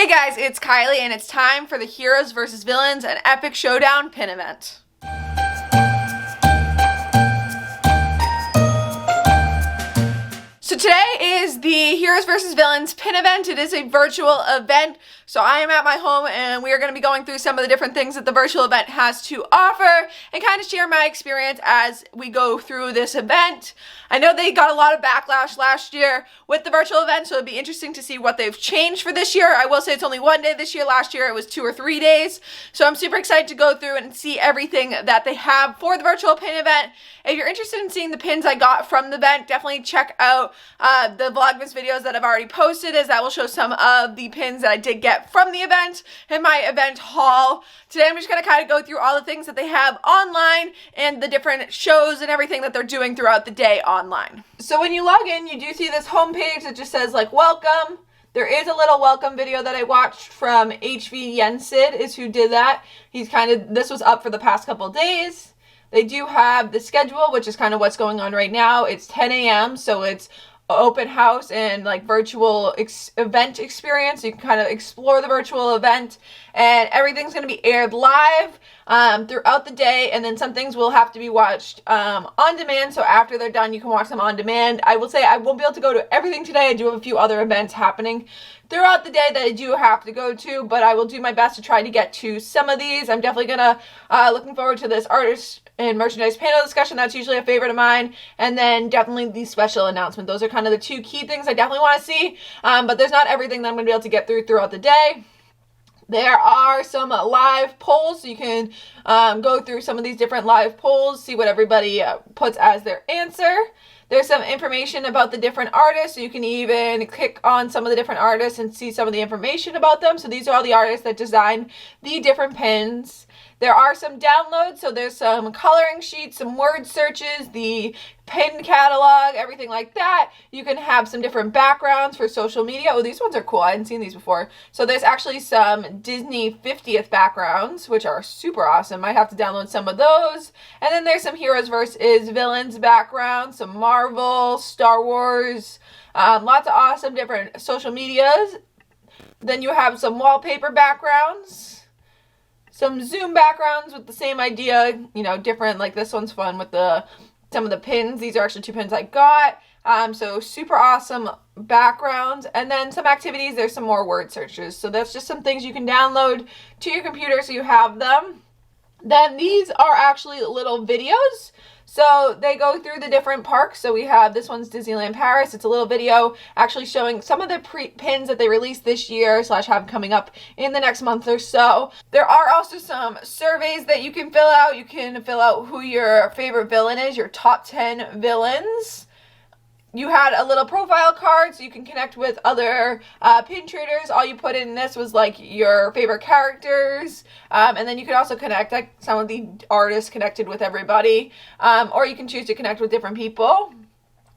Hey guys, it's Kylie and it's time for the Heroes vs. Villains, an epic showdown pin event. So today is the Heroes vs. Villains pin event. It is a virtual event. So I am at my home and we are going to be going through some of the different things that the virtual event has to offer and kind of share my experience as we go through this event. I know they got a lot of backlash last year with the virtual event, so it'd be interesting to see what they've changed for this year. I will say it's only one day this year. Last year it was 2 or 3 days. So I'm super excited to go through and see everything that they have for the virtual pin event. If you're interested in seeing the pins I got from the event, definitely check out the Vlogmas videos that I've already posted, as that will show some of the pins that I did get from the event in my event haul. Today I'm just going to kind of go through all the things that they have online and the different shows and everything that they're doing throughout the day online. So when you log in, you do see this homepage that just says like welcome. There is a little welcome video that I watched from HV Yensid is who did that. This was up for the past couple days. They do have the schedule, which is kind of what's going on right now. It's 10 a.m. so it's open house and like virtual event experience. You can kind of explore the virtual event, and everything's going to be aired live throughout the day, and then some things will have to be watched on demand. So after they're done, you can watch them on demand. I will say I won't be able to go to everything today. I do have a few other events happening throughout the day that I do have to go to, but I will do my best to try to get to some of these. I'm definitely gonna looking forward to this artist and merchandise panel discussion. That's usually a favorite of mine, and then definitely the special announcement. Those are kind of the two key things I definitely want to see, but there's not everything that I'm gonna be able to get throughout the day. There are some live polls, so you can go through some of these different live polls, see what everybody puts as their answer. There's some information about the different artists, so you can even click on some of the different artists and see some of the information about them. So these are all the artists that design the different pins. There are some downloads, so there's some coloring sheets, some word searches, the pin catalog, everything like that. You can have some different backgrounds for social media. Oh, these ones are cool. I hadn't seen these before. So there's actually some Disney 50th backgrounds, which are super awesome. Might have to download some of those. And then there's some Heroes vs. Villains backgrounds, some Marvel, Star Wars, lots of awesome different social medias. Then you have some wallpaper backgrounds. Some Zoom backgrounds with the same idea, you know, different, like this one's fun with some of the pins. These are actually 2 pins I got. So super awesome backgrounds. And then some activities, there's some more word searches. So that's just some things you can download to your computer so you have them. Then these are actually little videos. So they go through the different parks. So we have, this one's Disneyland Paris. It's a little video actually showing some of the pins that they released this year / have coming up in the next month or so. There are also some surveys that you can fill out. You can fill out who your favorite villain is, your top 10 villains. You had a little profile card so you can connect with other pin traders. All you put in this was like your favorite characters. And then you can also connect, like some of the artists connected with everybody. Or you can choose to connect with different people.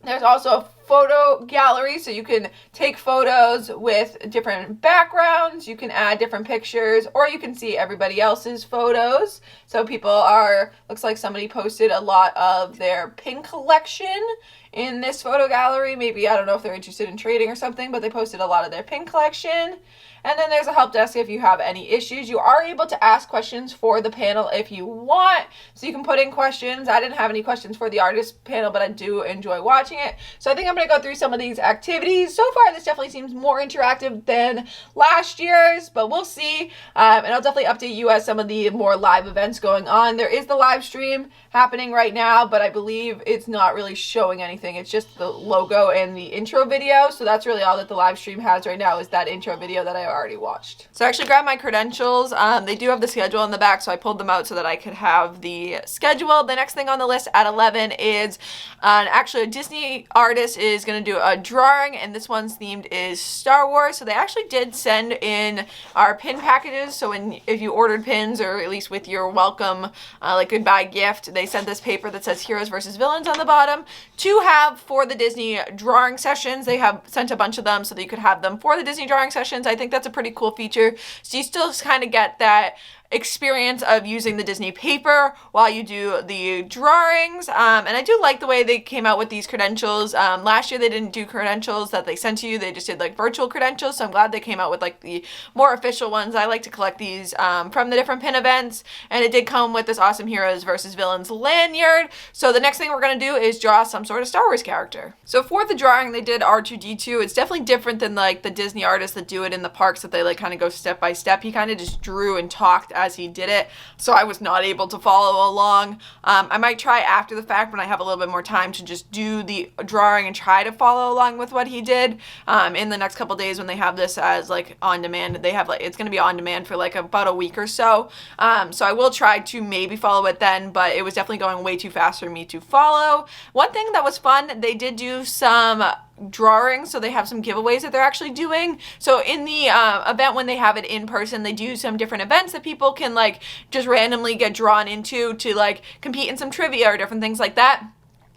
There's also a photo gallery, so you can take photos with different backgrounds. You can add different pictures, or you can see everybody else's photos. So looks like somebody posted a lot of their pin collection in this photo gallery. Maybe, I don't know if they're interested in trading or something, but they posted a lot of their pin collection. And then there's a help desk if you have any issues. You are able to ask questions for the panel if you want. So you can put in questions. I didn't have any questions for the artist panel, but I do enjoy watching it. So I think I'm going to go through some of these activities. So far, this definitely seems more interactive than last year's, but we'll see. And I'll definitely update you as some of the more live events going on. There is the live stream happening right now, but I believe it's not really showing anything. It's just the logo and the intro video. So that's really all that the live stream has right now, is that intro video that I already watched. So I actually grabbed my credentials. They do have the schedule in the back, so I pulled them out so that I could have the schedule. The next thing on the list at 11 is actually a Disney artist is going to do a drawing, and this one's themed is Star Wars. So they actually did send in our pin packages. So if you ordered pins, or at least with your welcome like goodbye gift, they sent this paper that says Heroes vs. Villains on the bottom to have for the Disney drawing sessions. They have sent a bunch of them so that you could have them for the Disney drawing sessions. I think that's a pretty cool feature. So you still kind of get that experience of using the Disney paper while you do the drawings. And I do like the way they came out with these credentials. Last year they didn't do credentials that they sent to you. They just did like virtual credentials. So I'm glad they came out with like the more official ones. I like to collect these from the different pin events. And it did come with this awesome Heroes versus Villains lanyard. So the next thing we're going to do is draw some sort of Star Wars character. So for the drawing, they did R2-D2. It's definitely different than like the Disney artists that do it in the parks, that they like kind of go step by step. He kind of just drew and talked as he did it, so I was not able to follow along. I might try after the fact when I have a little bit more time to just do the drawing and try to follow along with what he did in the next couple days when they have this as like on demand. They have like, it's going to be on demand for like about a week or so. So I will try to maybe follow it then, but it was definitely going way too fast for me to follow. One thing that was fun, they did do some drawings, so they have some giveaways that they're actually doing. So in the event when they have it in person, they do some different events that people can like just randomly get drawn into to like compete in some trivia or different things like that.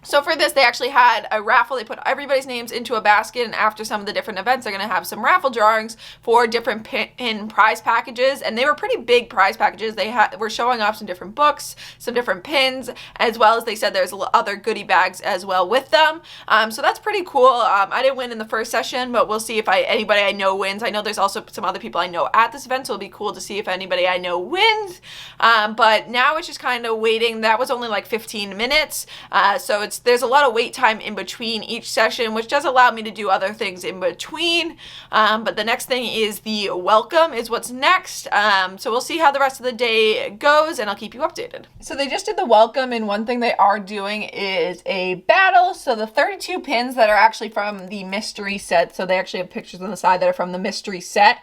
So for this, they actually had a raffle. They put everybody's names into a basket, and after some of the different events, they're going to have some raffle drawings for different pin prize packages, and they were pretty big prize packages. They were showing off some different books, some different pins, as well as they said there's other goodie bags as well with them. So that's pretty cool. I didn't win in the first session, but we'll see if anybody I know wins. I know there's also some other people I know at this event, so it'll be cool to see if anybody I know wins. But now it's just kind of waiting. That was only like 15 minutes, so there's a lot of wait time in between each session, which does allow me to do other things in between. But the next thing is the welcome is what's next. So we'll see how the rest of the day goes, and I'll keep you updated. So they just did the welcome, and one thing they are doing is a battle. So the 32 pins that are actually from the mystery set, so they actually have pictures on the side that are from the mystery set,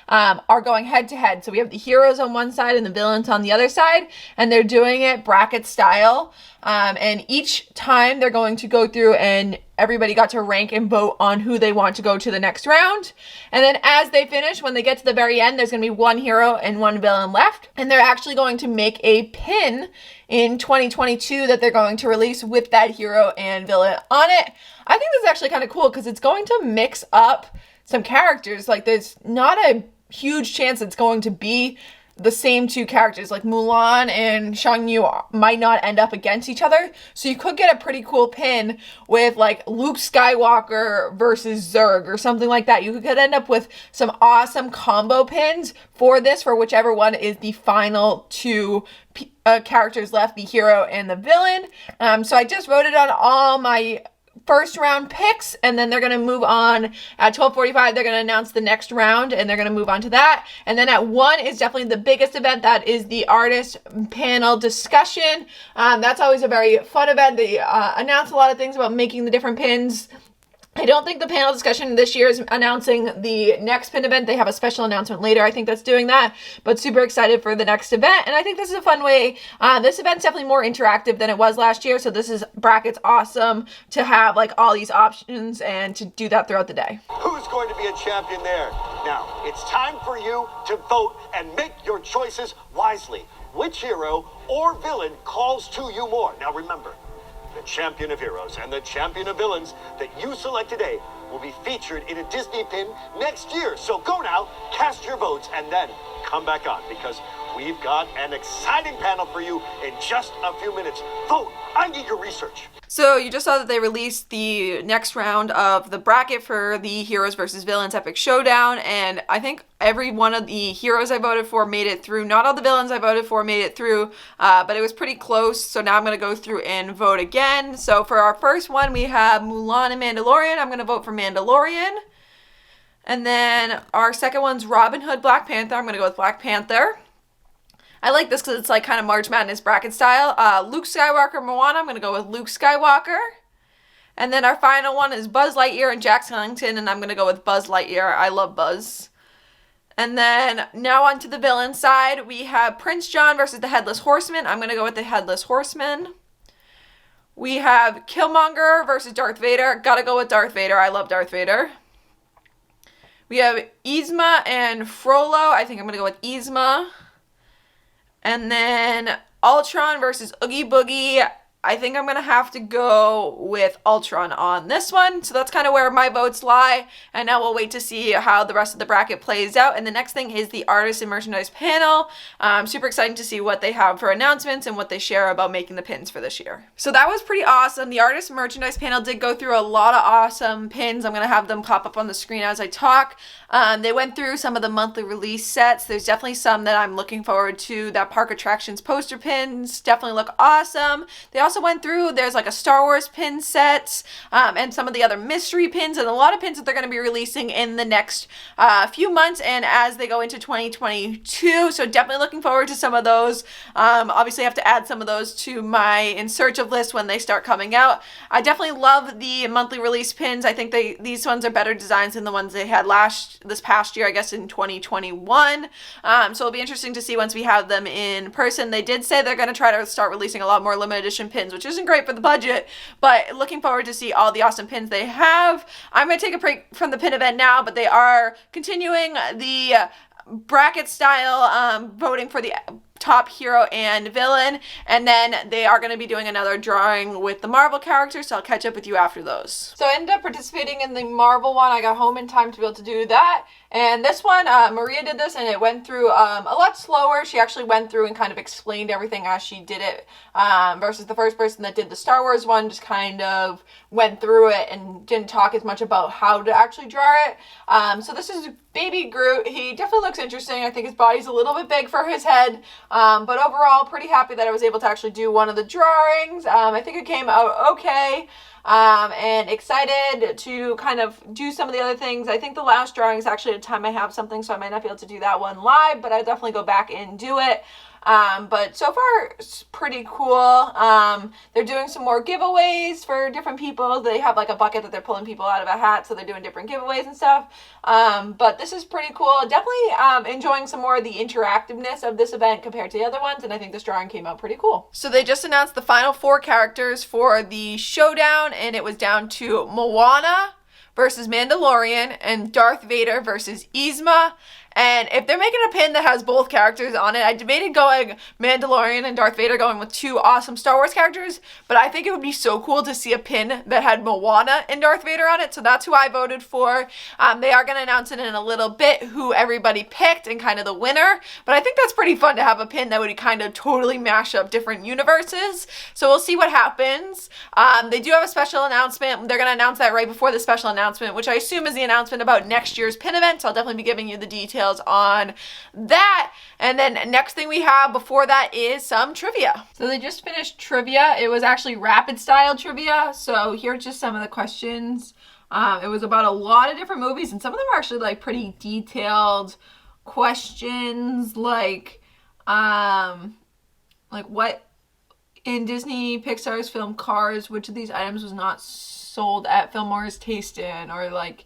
are going head to head. So we have the heroes on one side and the villains on the other side, and they're doing it bracket style. And each time they're going to go through, and everybody got to rank and vote on who they want to go to the next round. And then as they finish, when they get to the very end, there's going to be one hero and one villain left. And they're actually going to make a pin in 2022 that they're going to release with that hero and villain on it. I think this is actually kind of cool because it's going to mix up some characters. Like, there's not a huge chance it's going to be the same two characters. Like Mulan and Shang Yu might not end up against each other, so you could get a pretty cool pin with like Luke Skywalker versus Zurg or something like that. You could end up with some awesome combo pins for this, for whichever one is the final two characters left, the hero and the villain. So I just wrote it on all my first round picks, and then they're going to move on at 12:45. They're going to announce the next round, and they're going to move on to that. And then at 1 is definitely the biggest event. That is the artist panel discussion. That's always a very fun event. They announce a lot of things about making the different pins. I don't think the panel discussion this year is announcing the next pin event. They have a special announcement later, I think, that's doing that, but super excited for the next event. And I think this is a fun way. This event's definitely more interactive than it was last year, so this is brackets awesome to have like all these options and to do that throughout the day. Who's going to be a champion there? Now, it's time for you to vote and make your choices wisely. Which hero or villain calls to you more? Now remember, the champion of heroes and the champion of villains that you select today will be featured in a Disney pin next year. So go now, cast your votes, and then come back on, because we've got an exciting panel for you in just a few minutes. Vote! I need your research. So you just saw that they released the next round of the bracket for the Heroes versus Villains Epic Showdown, and I think every one of the heroes I voted for made it through. Not all the villains I voted for made it through, but it was pretty close, so now I'm going to go through and vote again. So for our first one, we have Mulan and Mandalorian. I'm going to vote for Mandalorian. And then our second one's Robin Hood, Black Panther. I'm going to go with Black Panther. I like this because it's like kind of March Madness bracket style. Luke Skywalker, Moana. I'm going to go with Luke Skywalker. And then our final one is Buzz Lightyear and Jack Skellington, and I'm going to go with Buzz Lightyear. I love Buzz. And then now on to the villain side, we have Prince John versus the Headless Horseman. I'm going to go with the Headless Horseman. We have Killmonger versus Darth Vader. Gotta go with Darth Vader. I love Darth Vader. We have Yzma and Frollo. I think I'm going to go with Yzma. And then Ultron versus Oogie Boogie. I think I'm going to have to go with Ultron on this one. So that's kind of where my votes lie. And now we'll wait to see how the rest of the bracket plays out. And the next thing is the artist and merchandise panel. Super exciting to see what they have for announcements and what they share about making the pins for this year. So that was pretty awesome. The artist and merchandise panel did go through a lot of awesome pins. I'm going to have them pop up on the screen as I talk. They went through some of the monthly release sets. There's definitely some that I'm looking forward to. That Park Attractions poster pins definitely look awesome. They also went through, there's like a Star Wars pin set, and some of the other mystery pins, and a lot of pins that they're going to be releasing in the next few months and as they go into 2022. So definitely looking forward to some of those. Obviously I have to add some of those to my in search of list when they start coming out. I definitely love the monthly release pins. I think these ones are better designs than the ones they had this past year, I guess in 2021. So it'll be interesting to see once we have them in person. They did say they're going to try to start releasing a lot more limited edition pins, which isn't great for the budget, but looking forward to see all the awesome pins they have. I'm going to take a break from the pin event now, but they are continuing the bracket style voting for the top hero and villain, and then they are going to be doing another drawing with the Marvel characters, so I'll catch up with you after those. So I ended up participating in the Marvel one. I got home in time to be able to do that, and this one, Maria did this, and it went through a lot slower. She actually went through and kind of explained everything as she did it, versus the first person that did the Star Wars one just kind of went through it and didn't talk as much about how to actually draw it. So this is baby Groot. He definitely looks interesting. I think his body's a little bit big for his head. But overall, pretty happy that I was able to actually do one of the drawings. I think it came out okay. And excited to kind of do some of the other things. I think the last drawing is actually a time I have something, so I might not be able to do that one live, but I'll definitely go back and do it. But so far it's pretty cool. They're doing some more giveaways for different people. They have like a bucket that they're pulling people out of a hat, so they're doing different giveaways and stuff. But this is pretty cool. Definitely enjoying some more of the interactiveness of this event compared to the other ones, and I think this drawing came out pretty cool. So they just announced the final 4 characters for the showdown, and it was down to Moana versus Mandalorian and Darth Vader versus Yzma. And if they're making a pin that has both characters on it, I debated going Mandalorian and Darth Vader going with 2 awesome Star Wars characters, but I think it would be so cool to see a pin that had Moana and Darth Vader on it, so that's who I voted for. They are going to announce it in a little bit who everybody picked and kind of the winner, but I think that's pretty fun to have a pin that would kind of totally mash up different universes, so we'll see what happens. They do have a special announcement. They're going to announce that right before the special announcement, which I assume is the announcement about next year's pin event, so I'll definitely be giving you the details on that. And then next thing we have before that is some trivia. So they just finished trivia. It was actually rapid style trivia. So here's just some of the questions. It was about a lot of different movies, and some of them are actually like pretty detailed questions, like what in Disney Pixar's film Cars, which of these items was not sold at Fillmore's Taste-In, or like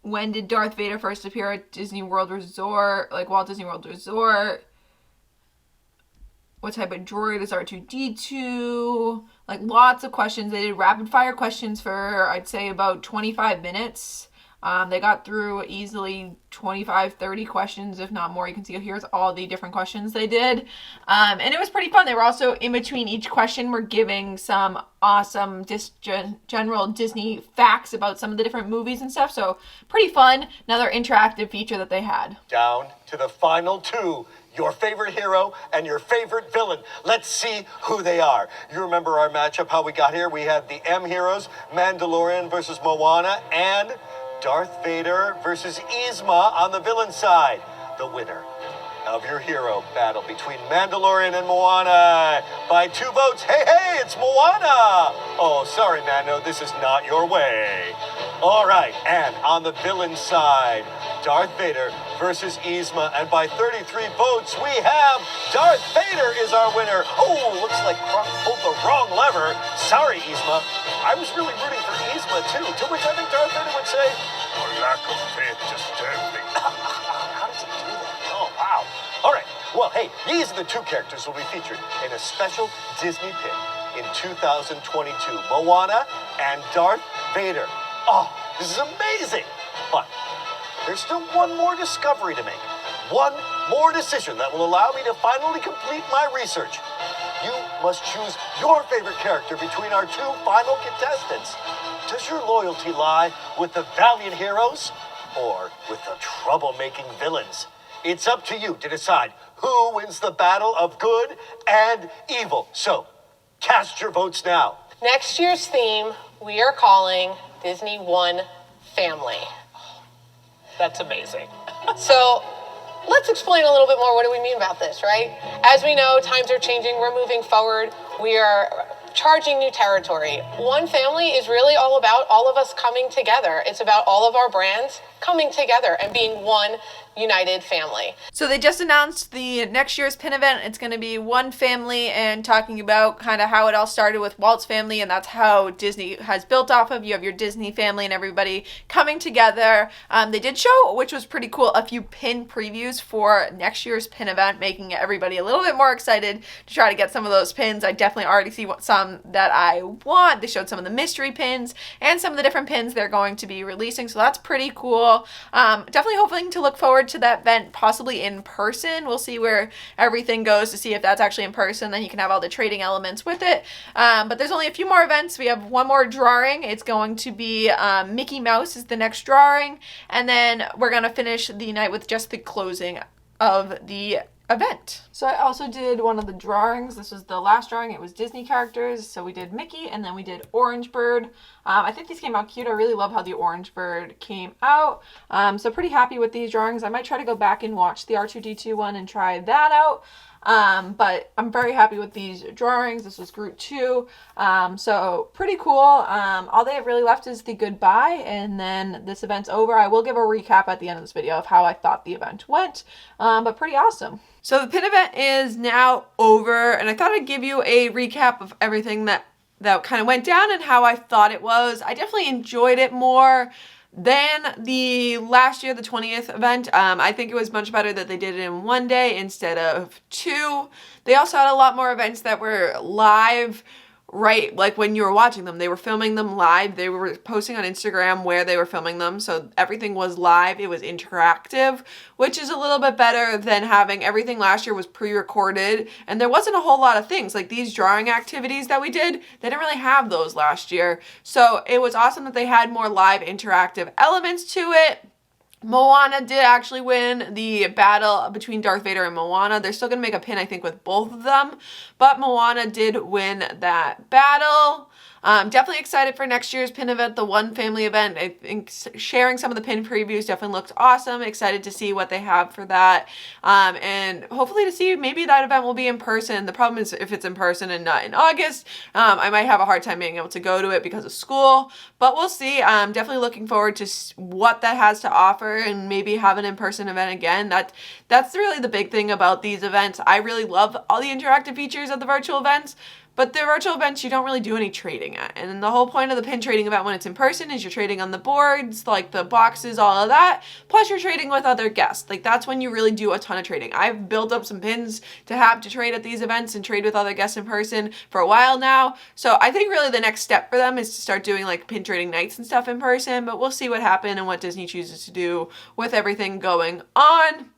when did Darth Vader first appear at Disney World Resort, like Walt Disney World Resort? What type of droid is R2-D2? Like lots of questions. They did rapid fire questions for, I'd say, about 25 minutes. They got through easily 25, 30 questions, if not more. You can see here's all the different questions they did. And it was pretty fun. They were also, in between each question, were giving some awesome general Disney facts about some of the different movies and stuff. So pretty fun. Another interactive feature that they had. Down to the final 2. Your favorite hero and your favorite villain. Let's see who they are. You remember our matchup, how we got here? We had the M heroes, Mandalorian versus Moana, and Darth Vader versus Yzma on the villain side. The winner of your hero battle between Mandalorian and Moana by 2 votes. Hey, it's Moana! Oh, sorry, Mando, this is not your way. All right, and on the villain side, Darth Vader versus Yzma, and by 33 votes, we have Darth Vader is our winner. Oh, looks like Croc pulled the wrong lever. Sorry, Yzma. I was really rooting for Yzma, too, to which I think Darth Vader would say, "Your lack of faith disturbs me." How does he do that? Oh, wow. All right, well, hey, these are the 2 characters who will be featured in a special Disney pin in 2022, Moana and Darth Vader. Oh, this is amazing. But there's still one more discovery to make. One more decision that will allow me to finally complete my research. must choose your favorite character between our two final contestants. Does your loyalty lie with the valiant heroes or with the troublemaking villains? It's up to you to decide who wins the battle of good and evil. So, cast your votes now. Next year's theme, we are calling Disney One Family. That's amazing. So let's explain a little bit more. What do we mean about this, right? As we know, times are changing. We're moving forward. We are charging new territory. One Family is really all about all of us coming together. It's about all of our brands coming together and being one united family. So they just announced the next year's pin event. It's going to be One Family, and talking about kind of how it all started with Walt's family, and that's how Disney has built off of. You have your Disney family and everybody coming together. They did show, which was pretty cool, a few pin previews for next year's pin event, making everybody a little bit more excited to try to get some of those pins. I definitely already see some that I want. They showed some of the mystery pins and some of the different pins they're going to be releasing, so that's pretty cool. Definitely hoping to look forward to that event, possibly in person. We'll see where everything goes to see if that's actually in person. Then you can have all the trading elements with it. But there's only a few more events. We have one more drawing. It's going to be Mickey Mouse is the next drawing. And then we're going to finish the night with just the closing of the event. So I also did one of the drawings. This was the last drawing. It was Disney characters. So we did Mickey and then we did Orange Bird. I think these came out cute. I really love how the Orange Bird came out. So pretty happy with these drawings. I might try to go back and watch the R2-D2 one and try that out. But I'm very happy with these drawings. This was Groot 2. So pretty cool. All they have really left is the goodbye, and then this event's over. I will give a recap at the end of this video of how I thought the event went, but pretty awesome. So the pin event is now over, and I thought I'd give you a recap of everything that kind of went down and how I thought it was. I definitely enjoyed it more than the last year, the 20th event. I think it was much better that they did it in one day instead of two. They also had a lot more events that were live, right? Like when you were watching them, they were filming them live. They were posting on Instagram where they were filming them. So everything was live. It was interactive, which is a little bit better than having everything last year was pre-recorded. And there wasn't a whole lot of things like these drawing activities that we did. They didn't really have those last year. So it was awesome that they had more live interactive elements to it. Moana did actually win the battle between Darth Vader and Moana. They're still going to make a pin, I think, with both of them. But Moana did win that battle. Definitely excited for next year's pin event, the One Family event. I think sharing some of the pin previews definitely looked awesome. Excited to see what they have for that. And hopefully to see maybe that event will be in person. The problem is if it's in person and not in August, I might have a hard time being able to go to it because of school. But we'll see. I'm definitely looking forward to what that has to offer and maybe have an in-person event again. That's really the big thing about these events. I really love all the interactive features of the virtual events. But the virtual events, you don't really do any trading at. And the whole point of the pin trading event when it's in person is you're trading on the boards, like the boxes, all of that. Plus you're trading with other guests. Like that's when you really do a ton of trading. I've built up some pins to have to trade at these events and trade with other guests in person for a while now. So I think really the next step for them is to start doing like pin trading nights and stuff in person. But we'll see what happens and what Disney chooses to do with everything going on.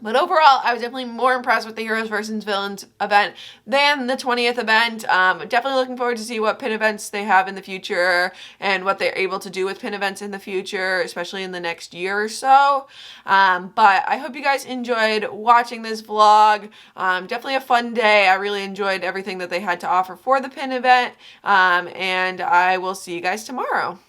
But overall, I was definitely more impressed with the Heroes vs. Villains event than the 20th event. Definitely looking forward to see what pin events they have in the future and what they're able to do with pin events in the future, especially in the next year or so. But I hope you guys enjoyed watching this vlog. Definitely a fun day. I really enjoyed everything that they had to offer for the pin event. And I will see you guys tomorrow.